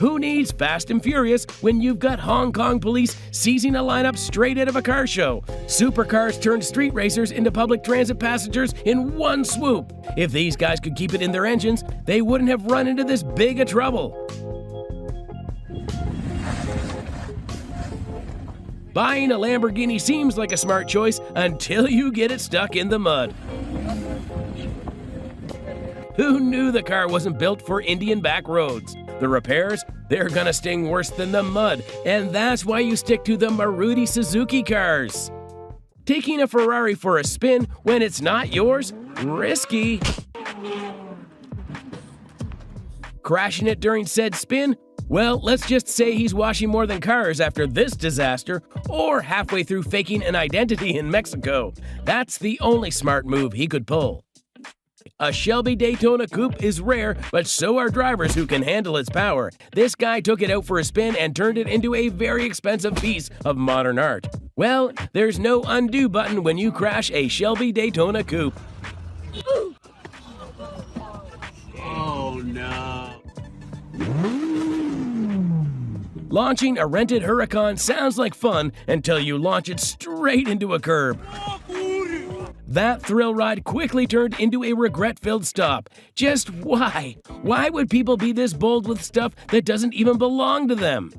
Who needs Fast and Furious when you've got Hong Kong police seizing a lineup straight out of a car show? Supercars turned street racers into public transit passengers in one swoop. If these guys could keep it in their engines, they wouldn't have run into this big a trouble. Buying a Lamborghini seems like a smart choice until you get it stuck in the mud. Who knew the car wasn't built for Indian back roads? The repairs, they're gonna sting worse than the mud, and that's why you stick to the Maruti Suzuki cars. Taking a Ferrari for a spin when it's not yours? Risky. Crashing it during said spin? Well, let's just say he's washing more than cars after this disaster, or halfway through faking an identity in Mexico. That's the only smart move he could pull. A Shelby Daytona Coupe is rare, but so are drivers who can handle its power. This guy took it out for a spin and turned it into a very expensive piece of modern art. Well, there's no undo button when you crash a Shelby Daytona Coupe. Oh no. Launching a rented Huracan sounds like fun until you launch it straight into a curb. That thrill ride quickly turned into a regret-filled stop. Just why? Why would people be this bold with stuff that doesn't even belong to them?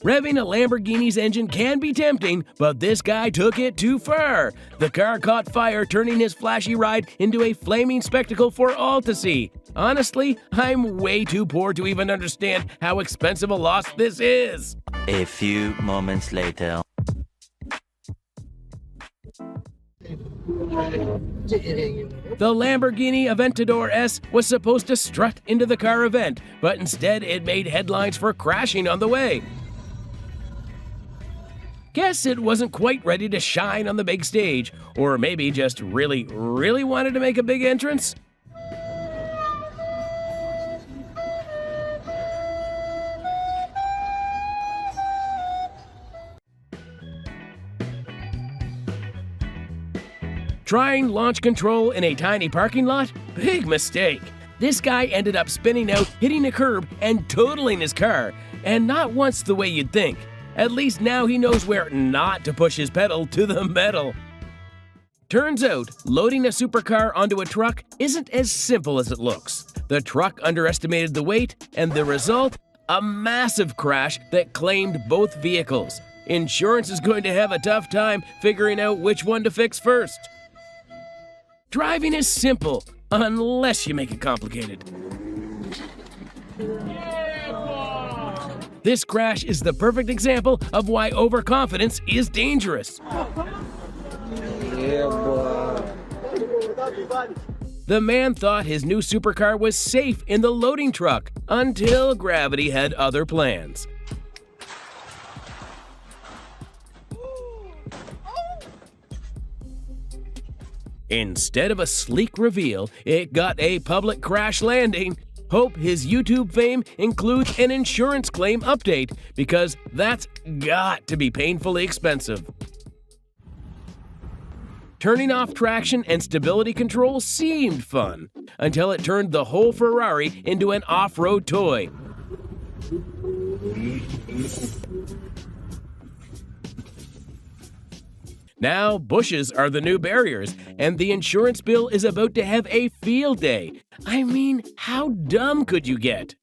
Revving a Lamborghini's engine can be tempting, but this guy took it too far. The car caught fire, turning his flashy ride into a flaming spectacle for all to see. Honestly, I'm way too poor to even understand how expensive a loss this is. A few moments later. The Lamborghini Aventador S was supposed to strut into the car event, but instead it made headlines for crashing on the way. Guess it wasn't quite ready to shine on the big stage, or maybe just really wanted to make a big entrance. Trying launch control in a tiny parking lot? Big mistake. This guy ended up spinning out, hitting a curb, and totaling his car. And not once the way you'd think. At least now he knows where not to push his pedal to the metal. Turns out, loading a supercar onto a truck isn't as simple as it looks. The truck underestimated the weight, and the result? A massive crash that claimed both vehicles. Insurance is going to have a tough time figuring out which one to fix first. Driving is simple, unless you make it complicated. This crash is the perfect example of why overconfidence is dangerous. The man thought his new supercar was safe in the loading truck until gravity had other plans. Instead of a sleek reveal, it got a public crash landing. Hope his YouTube fame includes an insurance claim update, because that's got to be painfully expensive. Turning off traction and stability control seemed fun, until it turned the whole Ferrari into an off-road toy. Now, bushes are the new barriers, and the insurance bill is about to have a field day. I mean, how dumb could you get?